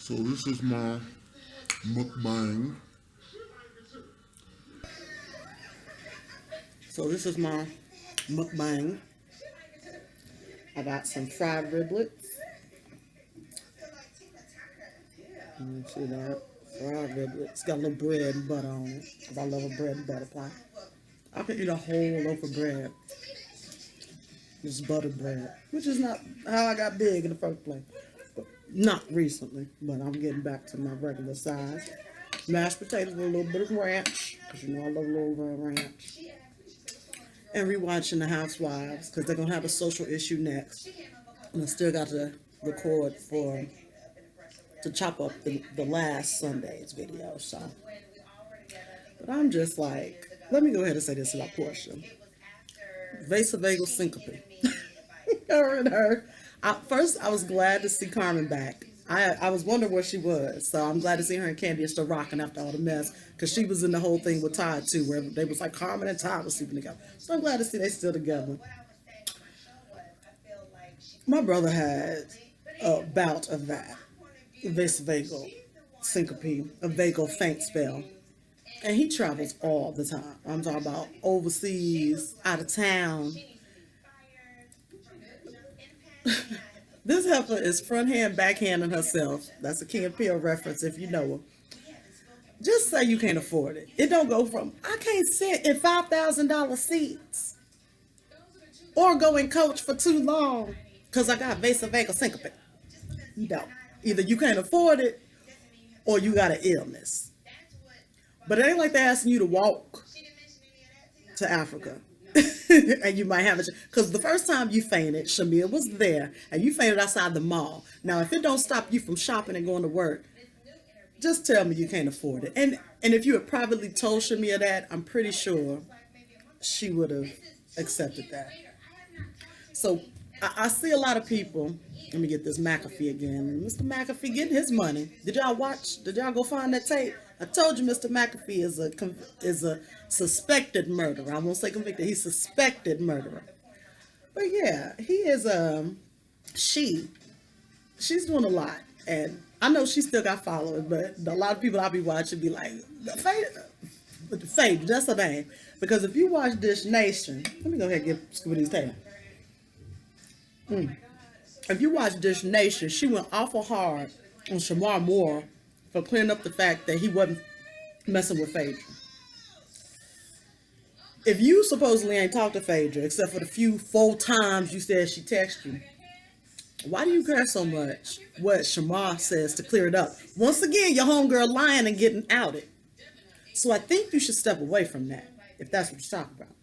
So this is my mukbang. So this is my mukbang. I got some fried riblets. You see that? Fried riblets. Got a little bread and butter on it. 'Cause I love a bread and butter pie. I could eat a whole loaf of bread. Just buttered bread. Which is not how I got big in the first place. But not recently. But I'm getting back to my regular size. Mashed potatoes with a little bit of ranch. Because you know I love a little ranch. And rewatching the Housewives. Because they're going to have a social issue next. And I still got to record to chop up the last Sunday's video. So, but I'm just like, let me go ahead and say this about Portia. Vagal syncope. Her and her. First, I was glad to see Carmen back. I was wondering where she was, so I'm glad to see her and Candy are still rocking after all the mess, because she was in the whole thing with Todd too, where they was like Carmen and Todd was sleeping together. So I'm glad to see they still together. My brother had a bout of that, this vagal syncope, a vagal faint spell, and he travels all the time. I'm talking about overseas, out of town. This heifer is front hand, backhanding herself. That's a Key and Peele reference if you know her. Just say you can't afford it. It don't go from, I can't sit in $5,000 seats or go and coach for too long because I got vagal syncope. No. Either you can't afford it or you got an illness. But it ain't like they're asking you to walk to Africa. And you might have it, because the first time you fainted, Shamia was there, and you fainted outside the mall. Now, if it don't stop you from shopping and going to work, just tell me you can't afford it. And if you had privately told Shamia that, I'm pretty sure she would have accepted that. So I see a lot of people. Let me get this McAfee again. Mr. McAfee getting his money. Did y'all watch? Did y'all go find that tape? I told you Mr. McAfee is a suspected murderer. I won't say convicted. He's suspected murderer. But yeah, he is she's doing a lot, and I know she still got followers, but a lot of people I be watching be like, Faith, that's her name. Because if you watch Dish Nation, let me go ahead and get Scooby's tail. If you watch Dish Nation, she went awful hard on Shamar Moore for clearing up the fact that he wasn't messing with Phaedra. If you supposedly ain't talked to Phaedra, except for the few 4 times you said she texted you, why do you care so much what Shamar says to clear it up? Once again, your homegirl lying and getting outed. So I think you should step away from that, if that's what you're talking about.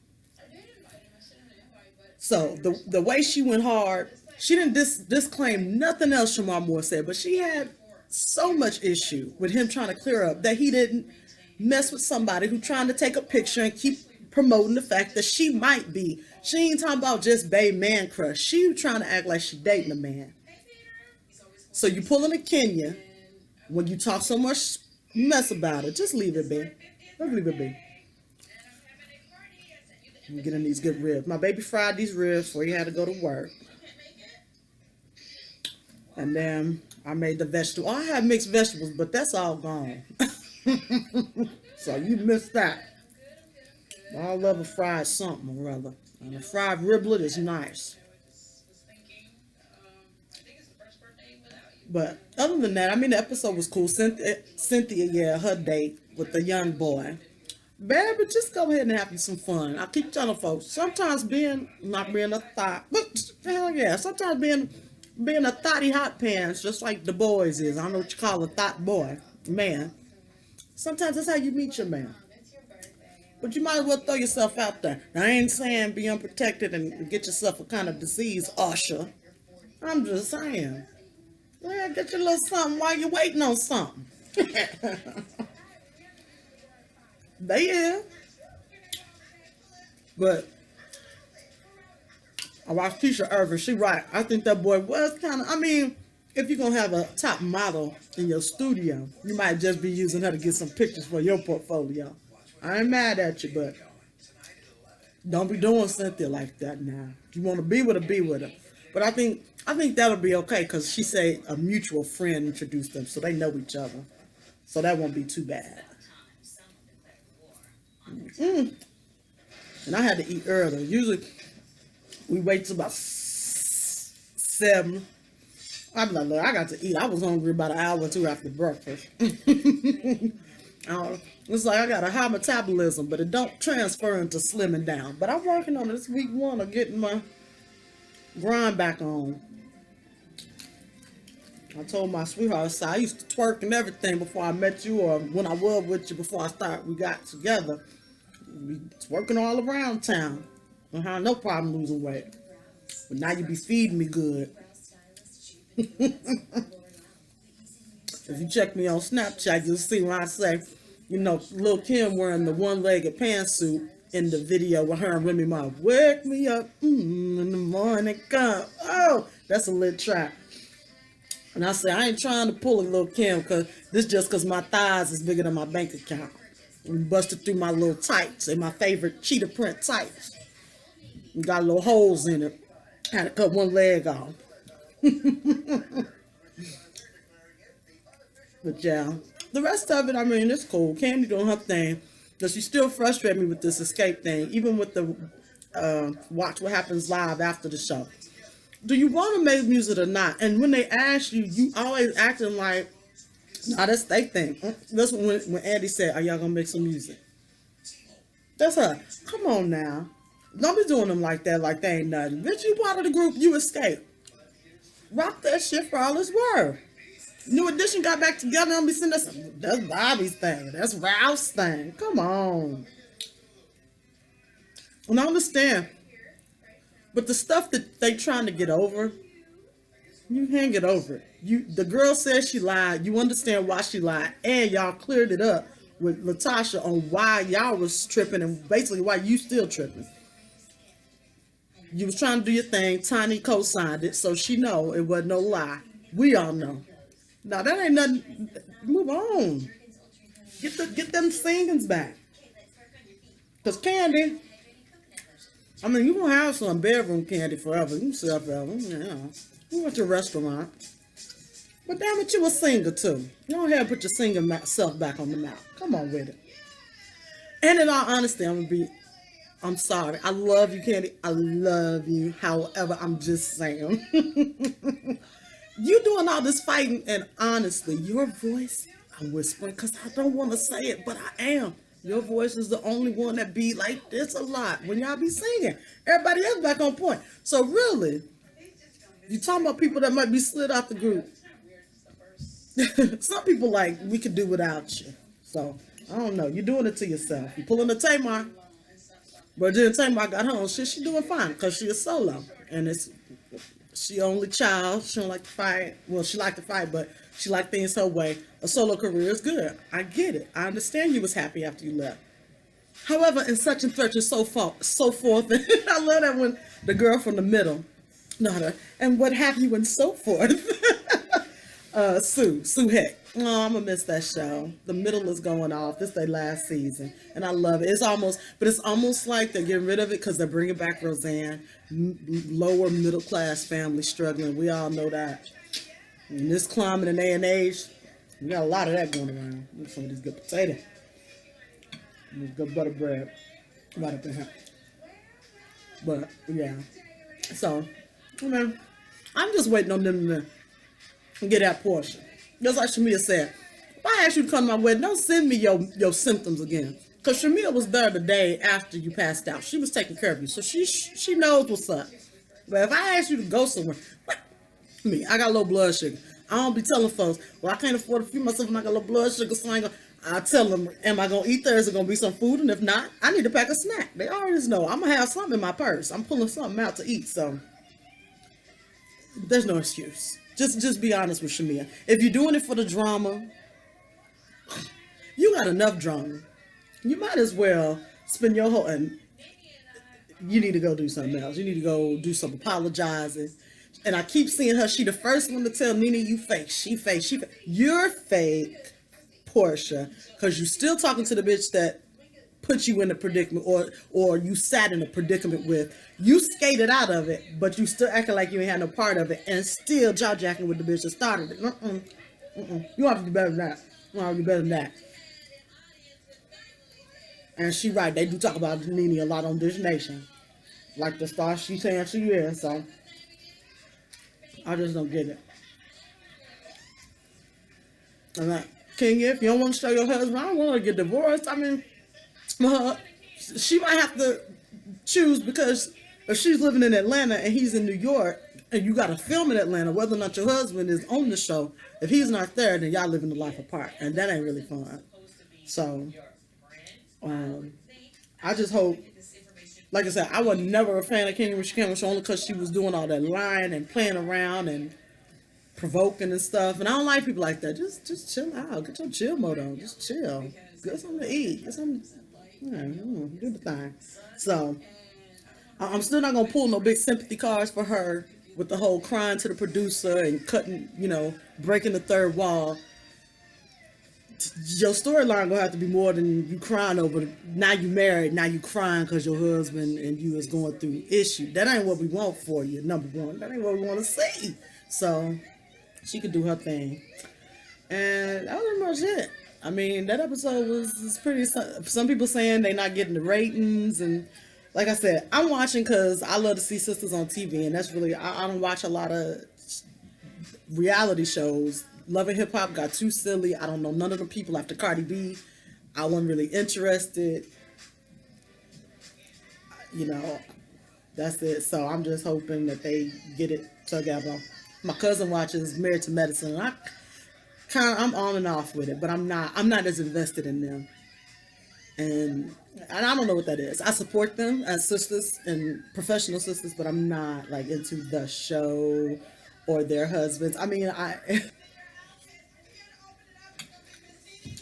So the way she went hard, she didn't disclaim nothing else Shamar Moore said, but she had so much issue with him trying to clear up that he didn't mess with somebody who trying to take a picture and keep promoting the fact that she might be. She ain't talking about just babe man crush. She trying to act like she dating a man. So you pulling a Kenya when you talk so much mess about it. Just leave it be. Just leave it be. I'm getting these good ribs. My baby fried these ribs before he had to go to work. And then I made the vegetable. I had mixed vegetables, but that's all gone. So you missed that. I love a fried something or other. And a fried riblet is nice. But other than that, I mean, the episode was cool. Cynthia, yeah, her date with the young boy. Baby, just go ahead and have you some fun. I keep telling folks, sometimes not being a thot, but hell yeah, sometimes being a thotty hot pants, just like the boys is. I don't know what you call a thot boy, man. Sometimes that's how you meet your man. But you might as well throw yourself out there. Now, I ain't saying be unprotected and get yourself a kind of disease, Usher. I'm just saying. Yeah, get your little something while you're waiting on something. They is. But I watched Keisha Irvin. She right. I think that boy was kind of, I mean, if you're going to have a top model in your studio, you might just be using her to get some pictures for your portfolio. I ain't mad at you, but don't be doing Cynthia like that now. If you want to be with her, be with her. But I think that'll be okay because she said a mutual friend introduced them, so they know each other. So that won't be too bad. And I had to eat early. Usually we wait till about 7. I'm like, look, I got to eat. I was hungry about an hour or two after breakfast. It's like I got a high metabolism, but it don't transfer into slimming down. But I'm working on this week 1 of getting my grind back on. I told my sweetheart, so I used to twerk and everything before I met you, or when I was with you before we got together. We twerking all around town. I had no problem losing weight. But now you be feeding me good. If you check me on Snapchat, you'll see when I say, you know, Lil' Kim wearing the one-legged pantsuit in the video with her and Remy Ma. Wake me up in the morning come. Oh, that's a lit track. And I say, I ain't trying to pull a Lil' Kim because my thighs is bigger than my bank account. And busted through my little tights and my favorite cheetah print tights. And got little holes in it. Had to cut one leg off. But yeah, the rest of it, I mean, it's cool. Candy doing her thing. But she still frustrates me with this escape thing, even with the watch what happens live after the show. Do you want to make music or not? And when they ask you, you always acting like, nah, that's they thing. That's when Andy said, are y'all going to make some music? That's her. Come on now. Don't be doing them like that, like they ain't nothing. Bitch, you part of the group, you escape. Rock that shit for all it's worth. New Edition got back together and be sitting there saying, that's Bobby's thing. That's Ralph's thing. Come on. And I understand. But the stuff that they trying to get over, you can't get over it. The girl says she lied. You understand why she lied. And y'all cleared it up with Latasha on why y'all was tripping and basically why you still tripping. You was trying to do your thing. Tiny co-signed it, so she know it wasn't no lie. We all know. Now that ain't nothing. Move on. Get them singings back. Cause Candy, I mean, you gonna have some bedroom candy forever. You can sell forever. Yeah. You went to a restaurant. But damn it, you a singer too. You don't have to put your singing self back on the map. Come on with it. And in all honesty, I'm sorry. I love you, Candy. I love you. However, I'm just saying. You doing all this fighting, and honestly, your voice, I'm whispering because I don't want to say it, but I am. Your voice is the only one that be like this a lot when y'all be singing. Everybody else back on point. So really, you talking about people that might be slid out the group. Some people like, we could do without you. So, I don't know. You're doing it to yourself. You're pulling the Tamar. But then Tamar got her own shit. She doing fine because she is solo. And she only child. She don't like to fight. Well, she like to fight, but she like things her way. A solo career is good. I get it. I understand you was happy after you left. However, in such and such and so forth. And I love that when the girl from the middle, and what have you and so forth. Sue Heck. Oh, I'm gonna miss that show. The middle is going off. This is their last season, and I love it. It's almost like they're getting rid of it because they're bringing back Roseanne. Lower middle class family struggling. We all know that. In this climate and day and age, we got a lot of that going around. Some of these good potatoes, this good butter bread, right up in here. But yeah, so I'm just waiting on them to get that portion. Just like Shamia said, if I ask you to come to my wedding, don't send me your symptoms again. Because Shamia was there the day after you passed out. She was taking care of you. So she knows what's up. But if I ask you to go somewhere, I got low blood sugar. I don't be telling folks, well, I can't afford to feed myself and I got low blood sugar. So I tell them, am I going to eat there? Is it going to be some food? And if not, I need to pack a snack. They always know. I'm going to have something in my purse. I'm pulling something out to eat. So there's no excuse. Just be honest with Shamia. If you're doing it for the drama, you got enough drama. You might as well spend your whole, and you need to go do something else. You need to go do some apologizing. And I keep seeing her. She the first one to tell Nene, you fake. She fake. You're fake, Portia, because you still talking to the bitch that put you in a predicament, or you sat in a predicament with. You skated out of it, but you still acting like you ain't had no part of it, and still jaw jacking with the bitch that started it. You have to do better than that. You have to do better than that. And she right, they do talk about Nene a lot on Dish Nation, like the star she's saying she is. So I just don't get it. And like, Kenya, if you don't want to show your husband, I don't want to get divorced. I mean, she might have to choose, because if she's living in Atlanta and he's in New York, and you got to film in Atlanta, whether or not your husband is on the show, if he's not there, then y'all living the life apart, and that ain't really fun. So, I just hope, like I said, I was never a fan of Kenya when she came on the show, only because she was doing all that lying and playing around and provoking and stuff, and I don't like people like that. Just chill out, get your chill mode on, just chill, get something to eat, get something, do the thing. So I'm still not gonna pull no big sympathy cards for her with the whole crying to the producer and cutting, breaking the third wall. Your storyline gonna have to be more than you crying over. Now you married, now you crying because your husband and you is going through issue. That ain't what we want for you. Number one, that ain't what we want to see. So she could do her thing, and that was pretty much it. I mean, that episode was pretty. Some people saying they not getting the ratings, and like I said, I'm watching because I love to see sisters on TV, and that's really, I don't watch a lot of reality shows. Love and Hip Hop got too silly. I don't know none of the people after Cardi B. I wasn't really interested. That's it. So I'm just hoping that they get it together. My cousin watches Married to Medicine, and I'm on and off with it, but I'm not as invested in them. And I don't know what that is. I support them as sisters and professional sisters, but I'm not like into the show or their husbands. I mean,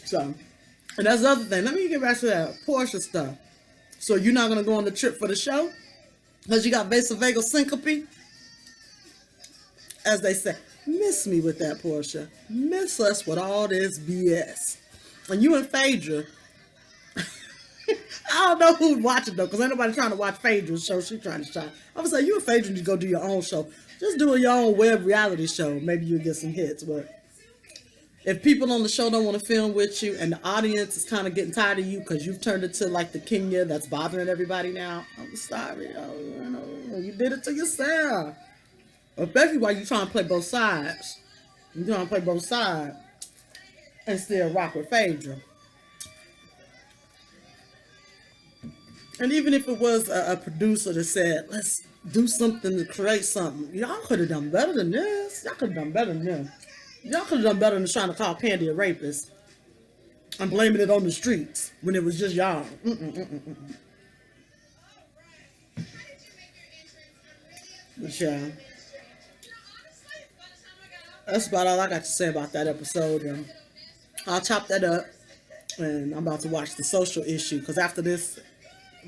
so, and that's the other thing. Let me get back to that Portia stuff. So you're not gonna go on the trip for the show because you got vagal syncope, as they say. Miss me with that, Portia. Miss us with all this BS. And you and Phaedra. I don't know who's watching though, because ain't nobody trying to watch Phaedra's show. She's trying to shine. I'm gonna say you and Phaedra need to go do your own show. Just do your own web reality show. Maybe you'll get some hits. But if people on the show don't want to film with you, and the audience is kind of getting tired of you because you've turned into like the Kenya that's bothering everybody now, I'm sorry. You did it to yourself. Especially while you trying to play both sides. You're trying to play both sides and still rock with Phaedra. And even if it was a producer that said, let's do something to create something, y'all could have done better than this. Y'all could have done better than this. Y'all could have done better than trying to call Candy a rapist and blaming it on the streets when it was just y'all. But yeah. That's about all I got to say about that episode. And I'll chop that up, and I'm about to watch The Social Issue, because after this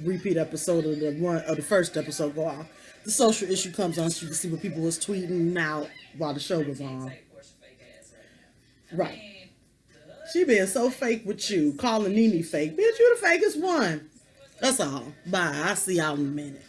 repeat episode of the first episode go off, The Social Issue comes on, so you can see what people was tweeting out while the show was on. Right. She being so fake with you, calling Nene fake. Bitch, you the fakest one. That's all. Bye. I'll see y'all in a minute.